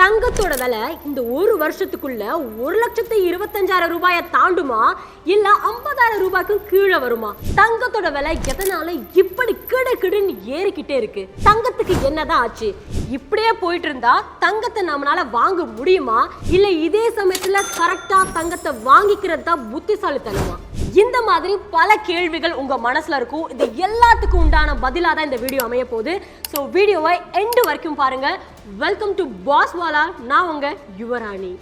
தங்கத்தோட விலை இந்த ஒரு வருஷத்துக்குள்ள 1,25,000 ரூபாயை தாண்டுமா இல்ல 50,000 ரூபாய்க்கும் கீழே வருமா? தங்கத்தோட விலை எதனால இப்படி கிடுன்னு ஏறிக்கிட்டே இருக்கு? தங்கத்துக்கு என்னதான் ஆச்சு? இப்படியே போயிட்டு இருந்தா தங்கத்தை நம்மளால வாங்க முடியுமா இல்ல இதே சமயத்துல கரெக்டா தங்கத்தை வாங்கிக்கிறது தான் புத்திசாலித்தனமா? இந்த மாதிரி பல கேள்விகள் உங்க மனசுல இருக்கும். இது எல்லாத்துக்கும் உண்டான பதிலா தான் இந்த வீடியோ அமைய போகுது. ஸோ வீடியோவை எண்டு வரைக்கும் பாருங்க. வெல்கம் டு பாஸ் வாலா. நான் உங்க யுவராணி.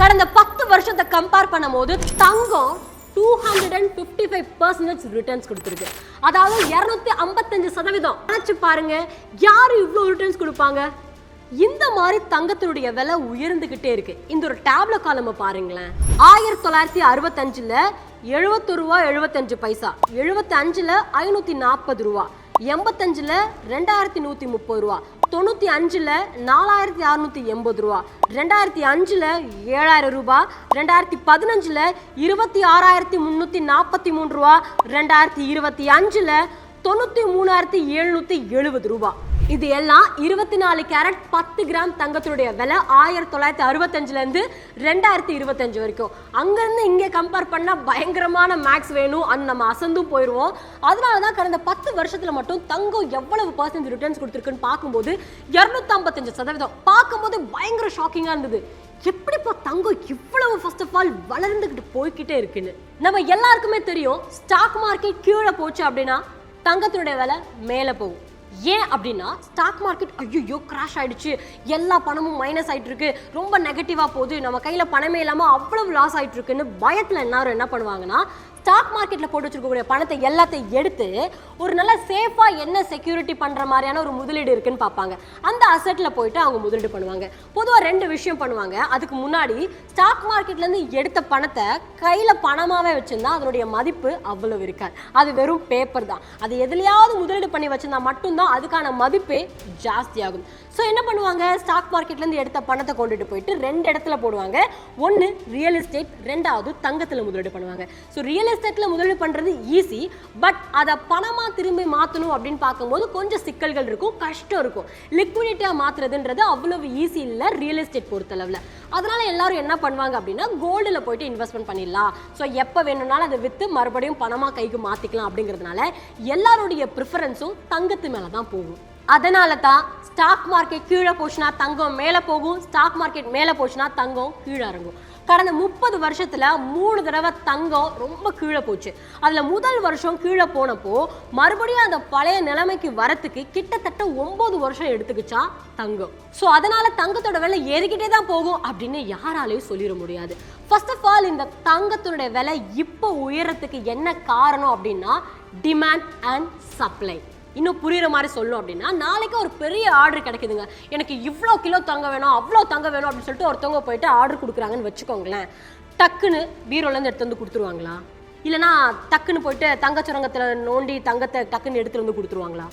கடந்த 10 வருஷத்தை கம்பேர் பண்ணும்போது தங்கம் 255% ரிட்டர்ன்ஸ் கொடுத்துருக்கு. அதாவது 255%. நினைச்சு பாருங்க, யாரு இவ்வளோ ரிட்டர்ன்ஸ் கொடுப்பாங்க? இந்த மாதிரி தங்கத்தினுடைய விலை உயர்ந்துகிட்டே இருக்கு. இந்த ஒரு டேப்ல காலம பாருங்களேன். 1965ல 71 ரூபா 75 பைசா, 75ல 540 ரூபா, 85ல 2130 ரூபா, 95ல 4680 ரூபா, 2005ல 7000 ரூபா, 2015ல 26,343 ரூபா, 2025ல 93,770 ரூபா. இது எல்லாம் 24 கேரட் 10 கிராம் தங்கத்தினுடைய விலை 1965ல இருந்து 2025 வரைக்கும். அங்கிருந்து இங்கே கம்பேர் பண்ணா பயங்கரமான மேக்ஸ் வேணும், நம்ம அசந்தும் போயிடுவோம். அதனாலதான் கடந்த 10 வருஷத்துல மட்டும் தங்கம் எவ்வளவு பர்சன்ட் ரிட்டர்ன்ஸ் கொடுத்துருக்குன்னு பார்க்கும்போது 255%. பார்க்கும்போது பயங்கர ஷாக்கிங்கா இருந்தது. எப்படிப்பா தங்கம் இவ்வளவு ஃபர்ஸ்ட் ஆஃப் ஆல் வளர்ந்துகிட்டு போய்கிட்டே இருக்குன்னு. நம்ம எல்லாருக்குமே தெரியும், ஸ்டாக் மார்க்கெட் கீழே போச்சு அப்படின்னா தங்கத்தினுடைய விலை மேலே போகும். ஏன் அப்படின்னா ஸ்டாக் மார்க்கெட் ஐயோ கிராஷ் ஆயிடுச்சு, எல்லா பணமும் மைனஸ் ஆயிட்டு இருக்கு, ரொம்ப நெகட்டிவா போகுது, நம்ம கையில பணமே இல்லாம அவ்வளவு லாஸ் ஆயிட்டு இருக்குன்னு பயத்துல எல்லாரும் என்ன பண்ணுவாங்கன்னா ஸ்டாக் மார்க்கெட்ல போட்டு வச்சிருக்கக்கூடிய பணத்தை எல்லாத்தையும் எடுத்து ஒரு நல்ல சேஃபா என்ன செக்யூரிட்டி பண்ற மாதிரியான ஒரு முதலீடு இருக்குன்னு பார்ப்பாங்க. அந்த அசெட்ல போயிட்டு அவங்க முதலீடு பண்ணுவாங்க. பொதுவாக 2 விஷயம் பண்ணுவாங்க. அதுக்கு முன்னாடி ஸ்டாக் மார்க்கெட்ல இருந்து எடுத்த பணத்தை கையில பணமாவே வச்சிருந்தா அதனுடைய மதிப்பு அவ்வளவு இருக்காது. அது வெறும் பேப்பர் தான். அது எதுலையாவது முதலீடு பண்ணி வச்சிருந்தா மட்டும்தான் அதுக்கான மதிப்பே ஜாஸ்தி ஆகும். ஸோ என்ன பண்ணுவாங்க, ஸ்டாக் மார்க்கெட்ல இருந்து எடுத்த பணத்தை கொண்டுட்டு போயிட்டு 2 இடத்துல போடுவாங்க. ஒன்று ரியல் எஸ்டேட், 2வது தங்கத்தில் முதலீடு பண்ணுவாங்க. ஸோ ரியல் எஸ்டேட்ல முதலீடு பண்றது ஈஸி, பட் அதை பணமா திரும்பி மாற்றணும் அப்படின்னு பார்க்கும்போது கொஞ்சம் சிக்கல்கள் இருக்கும், கஷ்டம் இருக்கும். லிக்விடிட்டியா மாத்துறதுன்றது அவ்வளவு ஈஸி இல்லை ரியல் எஸ்டேட் பொறுத்தளவில். அதனால எல்லாரும் என்ன பண்ணுவாங்க அப்படின்னா கோல்டில் போயிட்டு இன்வெஸ்ட்மெண்ட் பண்ணிடலாம், ஸோ எப்போ வேணும்னாலும் அதை விற்று மறுபடியும் பணமாக கைக்கு மாற்றிக்கலாம் அப்படிங்கிறதுனால எல்லாருடைய ப்ரிஃபரன்ஸும் தங்கத்து மேலே தான் போகும். அதனால தான் ஸ்டாக் மார்க்கெட் கீழே போச்சுன்னா தங்கம் மேலே போகும், ஸ்டாக் மார்க்கெட் மேலே போச்சுன்னா தங்கம் கீழே இறங்கும். கடந்த 30 வருஷத்துல 3 தடவை தங்கம் ரொம்ப கீழே போச்சு. அதுல முதல் வருஷம் கீழே போனப்போ மறுபடியும் அந்த பழைய நிலைமைக்கு வரத்துக்கு கிட்டத்தட்ட 9 வருஷம் எடுத்துக்கிச்சா தங்கம். ஸோ அதனால தங்கத்தோட விலை ஏறிக்கிட்டே தான் போகும் அப்படின்னு யாராலையும் சொல்லிட முடியாது. ஃபர்ஸ்ட் ஆஃப் ஆல் இந்த தங்கத்தோட விலை இப்போ உயரத்துக்கு என்ன காரணம் அப்படின்னா டிமாண்ட் அண்ட் சப்ளை. இன்னும் புரியுற மாதிரி சொல்லணும் அப்படின்னா, நாளைக்கு ஒரு பெரிய ஆர்டர் கிடைக்குதுங்க, எனக்கு இவ்வளோ கிலோ தங்க வேணும், அவ்வளோ தங்க வேணும் அப்படின்னு சொல்லிட்டு ஒருத்தவங்க போயிட்டு ஆர்டர் கொடுக்குறாங்கன்னு வச்சுக்கோங்களேன். டக்குன்னு பீரோலேருந்து எடுத்து வந்து கொடுத்துருவாங்களா? இல்லைனா டக்குன்னு போயிட்டு தங்க சுரங்கத்தில் நோண்டி தங்கத்தை டக்குன்னு எடுத்துகிட்டு வந்து கொடுத்துருவாங்களா?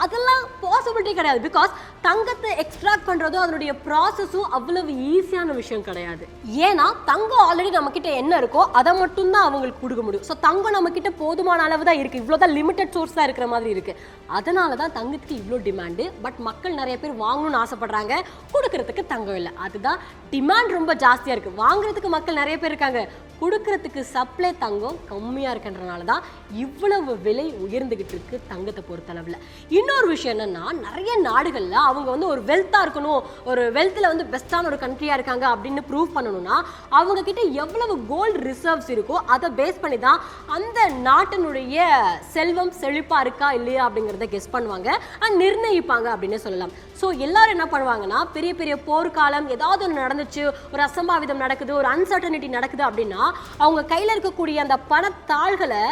அதெல்லாம் பாசிபிலிட்டி கிடையாது. பிகாஸ் தங்கத்தை எக்ஸ்ட்ராக்ட் பண்ணுறதும் அதனுடைய ப்ராசஸும் அவ்வளவு ஈஸியான விஷயம் கிடையாது. ஏன்னா தங்கம் ஆல்ரெடி நம்மக்கிட்ட என்ன இருக்கோ அதை மட்டும்தான் அவங்களுக்கு கொடுக்க முடியும். ஸோ தங்கம் நம்மக்கிட்ட போதுமான அளவு தான் இருக்குது, இவ்வளோ தான் லிமிட்டட் சோர்ஸ் தான் இருக்கிற மாதிரி இருக்குது. அதனால தான் தங்கத்துக்கு இவ்வளோ டிமாண்டு. பட் மக்கள் நிறைய பேர் வாங்கணும்னு ஆசைப்படுறாங்க, கொடுக்கறதுக்கு தங்கம் இல்லை. அதுதான் டிமாண்ட் ரொம்ப ஜாஸ்தியாக இருக்குது. வாங்குறதுக்கு மக்கள் நிறைய பேர் இருக்காங்க, கொடுக்கறதுக்கு சப்ளை தங்கம் கம்மியாக இருக்குன்றனால தான் இவ்வளவு விலை உயர்ந்துகிட்டு இருக்கு தங்கத்தை பொறுத்தளவில். இன்னொரு விஷயம் என்னன்னா, நிறைய நாடுகளில் அவங்க வந்து ஒரு வெல்த்தாக இருக்கணும், ஒரு வெல்த்தில் வந்து பெஸ்ட்டான ஒரு கண்ட்ரியாக இருக்காங்க அப்படின்னு ப்ரூவ் பண்ணணும்னா அவங்க கிட்ட எவ்வளவு கோல்டு ரிசர்வ்ஸ் இருக்கோ அதை பேஸ் பண்ணி தான் அந்த நாட்டினுடைய செல்வம் செழிப்பாக இருக்கா இல்லையா அப்படிங்கிறத கெஸ் பண்ணுவாங்க அண்ட் நிர்ணயிப்பாங்க அப்படின்னு சொல்லலாம். ஸோ எல்லாரும் என்ன பண்ணுவாங்கன்னா, பெரிய பெரிய போர்க்காலம் ஏதாவது ஒன்று நடந்துச்சு, ஒரு அசம்பாவிதம் நடக்குது, ஒரு அன்சர்டனிட்டி நடக்குது அப்படின்னா அவங்க கையில் இருக்கக்கூடிய அந்த பணத்தாள்களை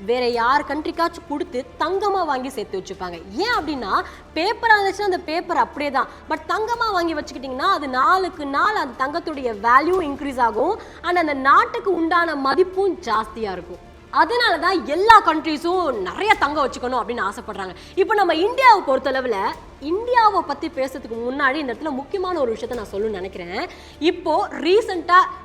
வேற யார் கண்ட்ரிக்காச்சும் கொடுத்து தங்கமாக வாங்கி சேர்த்து வச்சுப்பாங்க. ஏன் அப்படின்னா பேப்பராக இருந்துச்சுன்னா அந்த பேப்பர் அப்படியே தான், பட் தங்கமாக வாங்கி வச்சுக்கிட்டிங்கன்னா அது நாளுக்கு நாள் அந்த தங்கத்துடைய வேல்யூ இன்க்ரீஸ் ஆகும் அண்ட் அந்த நாட்டுக்கு உண்டான மதிப்பும் ஜாஸ்தியாக இருக்கும். அதனால தான் எல்லா கண்ட்ரீஸும் நிறைய தங்கம் வச்சுக்கணும் அப்படின்னு ஆசைப்படுறாங்க. இப்போ நம்ம இந்தியாவை பொறுத்தளவில் இந்தியாவை பற்றி பேசுறதுக்கு முன்னாடி இந்த இடத்துல முக்கியமான ஒரு விஷயத்த நான் சொல்லணும்னு நினைக்கிறேன். இப்போ ரீசெண்டாக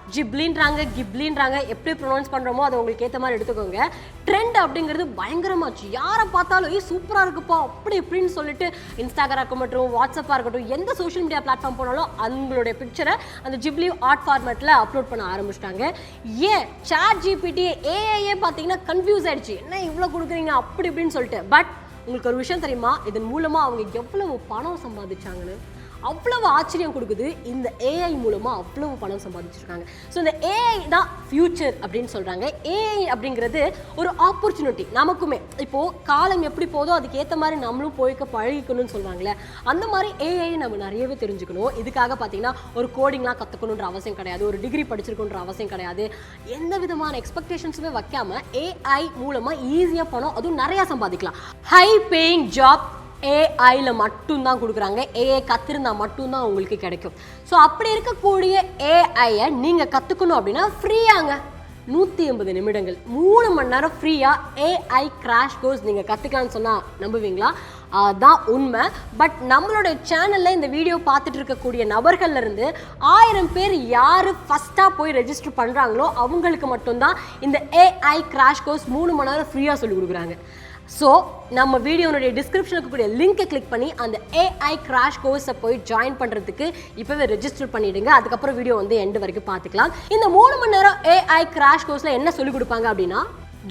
கிப்லின்றாங்க எப்படி ப்ரொனவுன்ஸ் பண்ணுறோமோ அதை உங்களுக்கு ஏற்ற மாதிரி எடுத்துக்கோங்க. ட்ரெண்ட் அப்படிங்கிறது பயங்கரமாச்சு. யாரை பார்த்தாலும் சூப்பராக இருக்குப்பா அப்படி இப்படின்னு சொல்லிட்டு இன்ஸ்டாகிராம் இருக்கட்டும், வாட்ஸ்அப்பாக இருக்கட்டும், எந்த சோஷியல் மீடியா பிளாட்ஃபார்ம் போனாலும் அவங்களுடைய பிக்சரை அந்த ஜிப்லி ஆர்ட் ஃபார்மேட்டில் அப்லோட் பண்ண ஆரம்பிச்சிட்டாங்க. சாட் ஜிபிடி ஏஐயே பார்த்தீங்கன்னா கன்ஃபியூஸ் ஆயிடுச்சு, என்ன இவ்வளோ கொடுக்குறீங்க அப்படி இப்படின்னு சொல்லிட்டு. பட் உங்களுக்கு ஒரு விஷயம் தெரியுமா, இதன் மூலமாக அவங்க எவ்வளவு பணம் சம்பாதிச்சாங்கன்னு? அவ்வளவு ஆச்சரியம் கொடுக்குது. இந்த ஏஐ மூலமாக அவ்வளவு பணம் சம்பாதிச்சிருக்காங்க. ஸோ இந்த ஏஐ தான் ஃபியூச்சர் அப்படின்னு சொல்கிறாங்க. ஏஐ அப்படிங்கிறது ஒரு ஆப்பர்ச்சுனிட்டி நமக்குமே. இப்போது காலம் எப்படி போதோ அதுக்கு ஏற்ற மாதிரி நம்மளும் போய்க்க பழகிக்கணும்னு சொல்லுவாங்களே, அந்த மாதிரி ஏஐ நம்ம நிறையவே தெரிஞ்சுக்கணும். இதுக்காக பார்த்தீங்கன்னா ஒரு கோடிங்லாம் கற்றுக்கணுன்ற அவசியம் கிடையாது, ஒரு டிகிரி படிச்சிருக்கணுன்ற அவசியம் கிடையாது. எந்த விதமான எக்ஸ்பெக்டேஷன்ஸுமே வைக்காமல் ஏஐ மூலமாக ஈஸியாக பணம் அதுவும் நிறையா சம்பாதிக்கலாம். ஹை பேயிங் ஜாப் ஏஐல மட்டும்தான் கொடுக்குறாங்க. ஏஐ கற்றுருந்தா மட்டும்தான் உங்களுக்கு கிடைக்கும். ஸோ அப்படி இருக்கக்கூடிய ஏஐயை நீங்கள் கற்றுக்கணும் அப்படின்னா ஃப்ரீயாங்க 180 நிமிடங்கள் 3 மணி நேரம் ஃப்ரீயாக ஏஐ கிராஷ் கோர்ஸ் நீங்கள் கற்றுக்கலான்னு சொன்னால் நம்புவீங்களா? அதுதான் உண்மை. பட் நம்மளுடைய சேனலில் இந்த வீடியோ பார்த்துட்டு இருக்கக்கூடிய நபர்கள்லேருந்து 1000 பேர் யார் ஃபஸ்ட்டாக போய் ரெஜிஸ்டர் பண்ணுறாங்களோ அவங்களுக்கு மட்டும்தான் இந்த ஏஐ கிராஷ் கோர்ஸ் 3 மணி நேரம் ஃப்ரீயாக சொல்லி கொடுக்குறாங்க. ஸோ நம்ம வீடியோனுடைய டிஸ்கிரிப்ஷனுக்கு கூடிய லிங்கை கிளிக் பண்ணி அந்த ஏஐ கிராஷ் கோர்ஸை போய் ஜாயின் பண்ணுறதுக்கு இப்போவே ரெஜிஸ்டர் பண்ணிவிடுங்க. அதுக்கப்புறம் வீடியோ எண்டு வரைக்கும் பார்த்துக்கலாம். இந்த 3 மணி நேரம் ஏஐ கிராஷ் கோர்ஸில் என்ன சொல்லிக் கொடுப்பாங்க அப்படின்னா,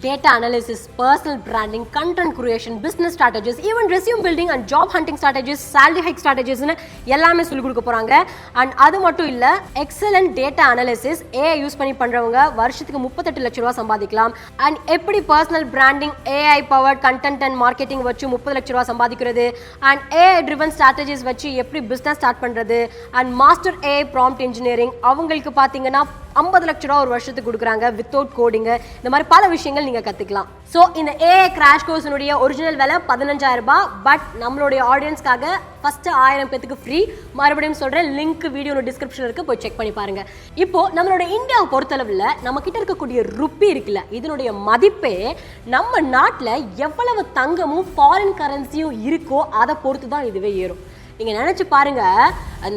data analysis, personal branding, content creation, business strategies, even resume building and job hunting strategies, salary hike ஸ்ட்ராட்டஜிஸ்னு எல்லாமே சொல்லிக் கொடுக்க போகிறாங்க. அண்ட் அது மட்டும் இல்லை, excellent data analysis AI use பண்ணி பண்ணுறவங்க வருஷத்துக்கு 38 லட்ச ரூபா சம்பாதிக்கலாம். அண்ட் எப்படி personal branding, AI powered content and marketing வச்சு 30 லட்ச ரூபா சம்பாதிக்கிறது, அண்ட் ஏஐ ட்ரிவன் ஸ்ட்ராட்டஜிஸ் வச்சு எப்படி பிஸ்னஸ் ஸ்டார்ட் பண்ணுறது, and master AI prompt engineering அவங்களுக்கு பார்த்தீங்கன்னா 50 லட்ச ரூபா ஒரு வருஷத்துக்கு கொடுக்குறாங்க வித்தவுட் கோடிங்கு. இந்த மாதிரி பல விஷயங்கள் நீங்கள் கற்றுக்கலாம். ஸோ இந்த ஏஐ கிராஷ் கோர்ஸினுடைய ஒரிஜினல் விலை 15,000 ரூபாய். பட் நம்மளுடைய ஆடியன்ஸ்க்காக ஃபஸ்ட்டு 1000 பேத்துக்கு ஃப்ரீ. மறுபடியும் சொல்கிறேன், லிங்க் வீடியோ டிஸ்கிரிப்ஷனில் இருக்குது, போய் செக் பண்ணி பாருங்கள். இப்போது நம்மளோட இந்தியாவை பொறுத்தளவில் நம்மக்கிட்ட இருக்கக்கூடிய ருப்பி இருக்குல்ல, இதனுடைய மதிப்பே நம்ம நாட்டில் எவ்வளவு தங்கமும் ஃபாரின் கரன்சியும் இருக்கோ அதை பொறுத்து தான் இதுவே ஏறும். நீங்கள் நினச்சி பாருங்கள்,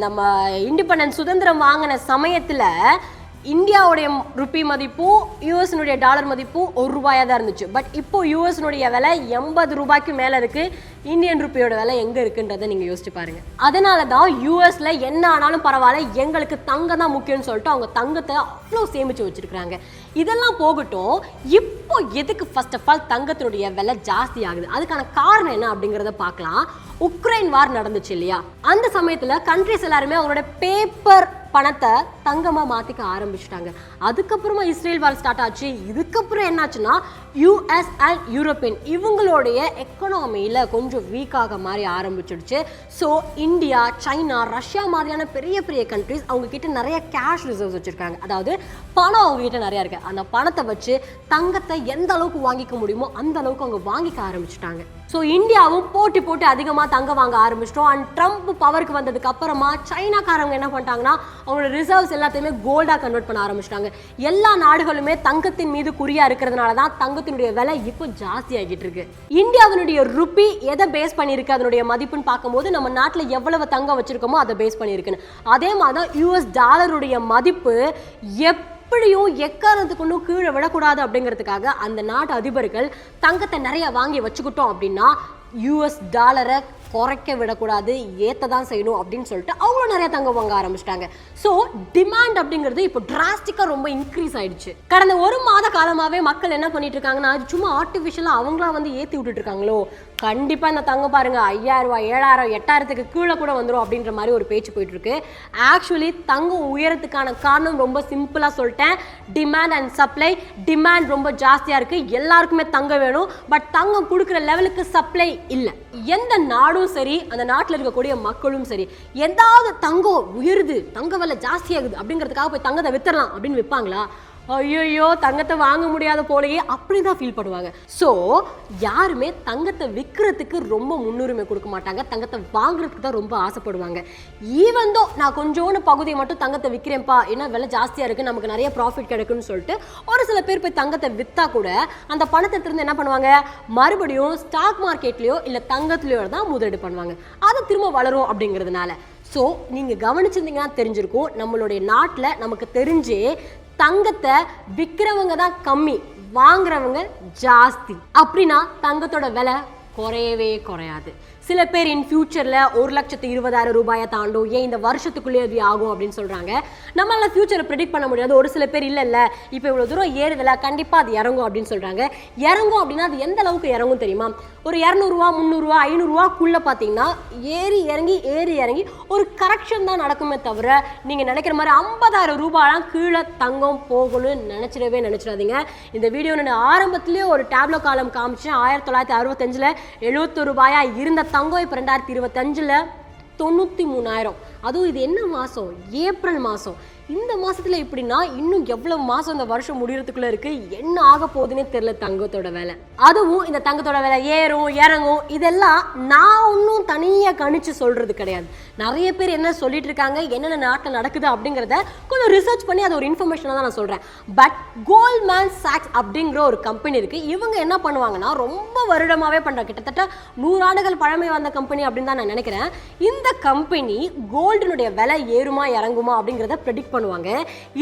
நம்ம இண்டிபெண்டன்ஸ் சுதந்திரம் வாங்கின சமயத்தில் இந்தியாவுடைய ருப்பி மதிப்பும் யூஎஸ்னுடைய டாலர் மதிப்பும் ₹1 தான் இருந்துச்சு. பட் இப்போ யூஎஸ்னுடைய விலை 80 ரூபாய்க்கு மேலே இருக்குது. இந்தியன் ருப்பியோட விலை எங்கே இருக்குன்றதை நீங்கள் யோசிச்சு பாருங்கள். அதனால தான் யூஎஸில் என்ன ஆனாலும் பரவாயில்ல, எங்களுக்கு தங்கம் தான் முக்கியம்னு சொல்லிட்டு அவங்க தங்கத்தை அவ்வளோ சேமித்து வச்சுருக்குறாங்க. இதெல்லாம் போகட்டும், இப்போ எதுக்கு ஃபர்ஸ்ட் ஆஃப் ஆல் தங்கத்தினுடைய விலை ஜாஸ்தி ஆகுது? அதுக்கான காரணம் என்ன அப்படிங்கிறத பார்க்கலாம். உக்ரைன் வார் நடந்துச்சு இல்லையா, அந்த சமயத்தில் கண்ட்ரிஸ் எல்லாருமே அவங்களோட பேப்பர் பணத்தை தங்கமாக மாற்றிக்க ஆரம்பிச்சுட்டாங்க. அதுக்கப்புறமா இஸ்ரேல் வார் ஸ்டார்ட் ஆச்சு. இதுக்கப்புறம் என்னாச்சுன்னா யூஎஸ் அண்ட் யூரோப்பியன் இவங்களுடைய எக்கனாமியில் கொஞ்சம் வீக்காக மாதிரி ஆரம்பிச்சிடுச்சு. ஸோ இந்தியா, சைனா, ரஷ்யா மாதிரியான பெரிய பெரிய கண்ட்ரிஸ் அவங்க கிட்ட நிறைய கேஷ் ரிசர்வ்ஸ் வச்சுருக்காங்க. அதாவது பணம் அவங்க கிட்ட நிறையா இருக்குது. அந்த பணத்தை வச்சு தங்கத்தை எந்த அளவுக்கு வாங்கிக்க முடியுமோ அந்த அளவுக்கு அவங்க வாங்கிக்க ஆரம்பிச்சுட்டாங்க. ஸோ இந்தியாவும் போட்டு அதிகமாக தங்கம் வாங்க ஆரம்பிச்சிட்டோம். அண்ட் ட்ரம்ப் பவருக்கு வந்ததுக்கு அப்புறமா சைனாக்காரங்க என்ன பண்ணிட்டாங்கன்னா அவங்களோட ரிசர்வ்ஸ் எல்லாத்தையுமே கோல்டாக கன்வெர்ட் பண்ண ஆரம்பிச்சிட்டாங்க. எல்லா நாடுகளுமே தங்கத்தின் மீது குறியா இருக்கிறதுனால தான் தங்கத்தினுடைய விலை இப்போ ஜாஸ்தி ஆகிட்டு இருக்கு. இந்தியாவினுடைய ருப்பி எதை பேஸ் பண்ணியிருக்கு அதனுடைய மதிப்புன்னு பார்க்கும்போது நம்ம நாட்டில் எவ்வளவு தங்கம் வச்சிருக்கோமோ அதை பேஸ் பண்ணியிருக்குன்னு. அதே மாதிரி தான் யூஎஸ் டாலருடைய மதிப்பு எப்படியும் எக்காரணத்துக்கு ஒன்றும் கீழே விடக்கூடாது அப்படிங்கிறதுக்காக அந்த நாட்டு அதிபர்கள் தங்கத்தை நிறைய வாங்கி வச்சுக்கிட்டோம் அப்படின்னா யூஎஸ் டாலரை குறைக்க விடக்கூடாது, ஏற்ற தான் செய்யணும் அப்படின்னு சொல்லிட்டு அவங்களும் நிறைய தங்கம் வாங்க ஆரம்பிச்சிட்டாங்க. ஸோ டிமாண்ட் அப்படிங்கிறது இப்போ டிராஸ்டிக்காக ரொம்ப இன்க்ரீஸ் ஆயிடுச்சு. கடந்த 1 மாத காலமாகவே மக்கள் என்ன பண்ணிட்டு இருக்காங்கன்னா, அது சும்மா ஆர்டிஃபிஷியலாக அவங்களா ஏற்றி விட்டுட்டு இருக்காங்களோ, கண்டிப்பாக இந்த தங்கம் பாருங்க 5000 ரூபாய் 7000 8000க்கு கீழே கூட வந்துடும் அப்படின்ற மாதிரி ஒரு பேச்சு போயிட்டு இருக்கு. ஆக்சுவலி தங்கம் உயரத்துக்கான காரணம் ரொம்ப சிம்பிளாக சொல்லிட்டேன், டிமாண்ட் அண்ட் சப்ளை. டிமாண்ட் ரொம்ப ஜாஸ்தியாக இருக்கு, எல்லாருக்குமே தங்கம் வேணும். பட் தங்கம் கொடுக்குற லெவலுக்கு சப்ளை இல்லை. எந்த நாடும் சரி, அந்த நாட்டில் இருக்கக்கூடிய மக்களும் சரி, ஏதாவது தங்கம் உயருது, தங்க விலை ஜாஸ்தியாகுது அப்படிங்கிறதுக்காக போய் தங்கத்தை வித்துடலாம் அப்படின்னு விற்பாங்களா? ஐயோ தங்கத்தை வாங்க முடியாத போலயே அப்படிதான் ஃபீல் பண்ணுவாங்க. ஸோ யாருமே தங்கத்தை விற்கிறதுக்கு ரொம்ப முன்னுரிமை கொடுக்க மாட்டாங்க, தங்கத்தை வாங்குறதுக்கு தான் ரொம்ப ஆசைப்படுவாங்க. ஈவன் தோ நான் கொஞ்சோன்னு பகுதியை மட்டும் தங்கத்தை விற்கிறேன்ப்பா, ஏன்னா விலை ஜாஸ்தியாக இருக்குது, நமக்கு நிறைய ப்ராஃபிட் கிடைக்குன்னு சொல்லிட்டு ஒரு சில பேர் போய் தங்கத்தை விற்றா கூட அந்த பணத்தை இருந்து என்ன பண்ணுவாங்க, மறுபடியும் ஸ்டாக் மார்க்கெட்லேயோ இல்லை தங்கத்துலேயோ தான் முதலீடு பண்ணுவாங்க. அது திரும்ப வளரும் அப்படிங்கிறதுனால. ஸோ நீங்கள் கவனிச்சிருந்தீங்கன்னா தெரிஞ்சிருக்கும், நம்மளுடைய நாட்டில் நமக்கு தெரிஞ்சே தங்கத்தை விற்கிறவங்க தான் கம்மி, வாங்குறவங்க ஜாஸ்தி. அப்படின்னா தங்கத்தோட விலை குறையவே குறையாது. சில பேர் இன் ஃபியூச்சரில் 1,20,000 ரூபாயை தாண்டும், ஏன் இந்த வருஷத்துக்குள்ளேயே அது ஆகும் அப்படின்னு சொல்கிறாங்க. நம்மளால் ஃபியூச்சரை ப்ரெடிக்ட் பண்ண முடியாது. ஒரு சில பேர் இல்லை இப்போ இவ்வளோ தூரம் ஏறுதில்ல, கண்டிப்பாக அது இறங்கும் அப்படின்னு சொல்கிறாங்க. இறங்கும் அப்படின்னா அது எந்த அளவுக்கு இறங்கும் தெரியுமா? ஒரு 200 300 500 பார்த்தீங்கன்னா ஏறி இறங்கி ஒரு கரெக்ஷன் தான் நடக்குமே தவிர நீங்கள் நினைக்கிற மாதிரி 50,000 ரூபாயெலாம் கீழே தங்கம் போகணும்னு நினச்சிடாதீங்க. இந்த வீடியோ நான் ஆரம்பத்துலேயே ஒரு டேப்லோ காலம் காமிச்சேன். 1965 71 ரூபாயா இருந்த தங்கம் இப்போ 2025 93,000. அதுவும் இது என்ன மாதம்? ஏப்ரல் மாதம். இந்த மாதத்தில் எப்படின்னா இன்னும் எவ்வளோ மாதம் இந்த வருஷம் முடிகிறதுக்குள்ளே இருக்குது, என்ன ஆக போகுதுன்னே தெரியல தங்கத்தோட விலை. அதுவும் இந்த தங்கத்தோட விலை ஏறும் இறங்கும் இதெல்லாம் நான் ஒன்றும் தனியாக கணிச்சு சொல்கிறது கிடையாது. நிறைய பேர் என்ன சொல்லிட்டு இருக்காங்க, என்னென்ன நாட்டில் நடக்குது அப்படிங்கிறத கொஞ்சம் ரிசர்ச் பண்ணி அது ஒரு இன்ஃபர்மேஷனாக தான் நான் சொல்கிறேன். பட் கோல்ட்மேன் சாக்ஸ் அப்படிங்கிற ஒரு கம்பெனி இருக்குது. இவங்க என்ன பண்ணுவாங்கன்னா ரொம்ப வருடமாகவே பண்ணுறாங்க, கிட்டத்தட்ட 100 ஆண்டுகள் பழமை வந்த கம்பெனி அப்படின்னு தான் நான் நினைக்கிறேன். இந்த கம்பெனி கோல்டினுடைய விலை ஏறுமா இறங்குமா அப்படிங்கிறத ப்ரெடிக்ட் பண்ணுவாங்க.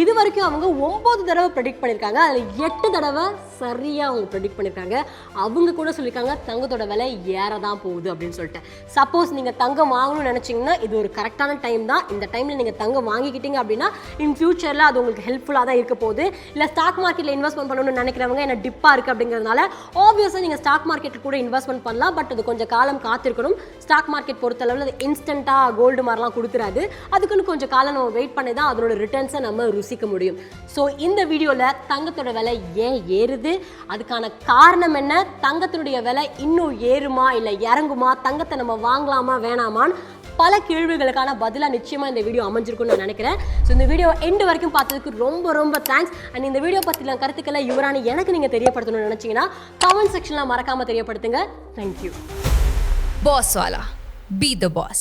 இது வரைக்கும் அவங்க 9 தடவை ப்ரெடிக்ட் பண்ணியிருக்காங்க. அதில் 8 தடவை சரியாக அவங்க ப்ரெடிக்ட் பண்ணியிருக்காங்க. அவங்க கூட சொல்லியிருக்காங்க தங்கத்தோட விலை ஏறதான் போகுது அப்படின்னு சொல்லிட்டு. சப்போஸ் நீங்கள் தங்கம் வாங்கணும்னு நினச்சிங்கன்னா இது ஒரு கரெக்டான டைம் தான். இந்த டைமில் நீங்கள் தங்கம் வாங்கிக்கிட்டீங்க அப்படின்னா இன் ஃபியூச்சரில் அது உங்களுக்கு ஹெல்ப்ஃபுல்லாக தான் இருக்க போகுது. இல்லை ஸ்டாக் மார்க்கெட்டில் இன்வெஸ்ட்மெண்ட் பண்ணணும்னு நினைக்கிறவங்க என்ன டிப்பாக இருக்குது அப்படிங்கிறதுனால ஆப்வியஸாக நீங்கள் ஸ்டாக் மார்க்கெட்டில் கூட இன்வெஸ்ட்மெண்ட் பண்ணலாம். பட் அது கொஞ்சம் காலம் காத்திருக்கணும். ஸ்டாக் மார்க்கெட் பொறுத்தளவில் அது இன்ஸ்டண்ட்டாக கோல்டு மாதிரிலாம் கொடுத்துறாது. அதுக்குன்னு கொஞ்சம் காலம் நம்ம வெயிட் பண்ணி தான் அதனோட ரிட்டர்ன்ஸை நம்ம ருசிக்க முடியும். ஸோ இந்த வீடியோவில் தங்கத்தோட விலை ஏன் ஏறுது, அதுக்கான காரணம் என்ன, தங்கத்தினுடைய விலை இன்னும் ஏறுமா இல்லை இறங்குமா, தங்கத்தை நம்ம வாங்கலாமா வேணாமான்னு பல கேள்விகளுக்கான பதிலாக நிச்சயமாக இந்த வீடியோ அமைஞ்சிருக்கும்னு நான் நினைக்கிறேன். ஸோ இந்த வீடியோ எண்டு வரைக்கும் பார்த்ததுக்கு ரொம்ப ரொம்ப தேங்க்ஸ். அண்ட் இந்த வீடியோ பற்றின கருத்துக்களை யுவரானி எனக்கு நீங்கள் தெரியப்படுத்தணும்னு நினச்சிங்கன்னா கமெண்ட் செக்ஷனில் மறக்காமல் தெரியப்படுத்துங்க. Thank you. Boss Wala. Be the boss.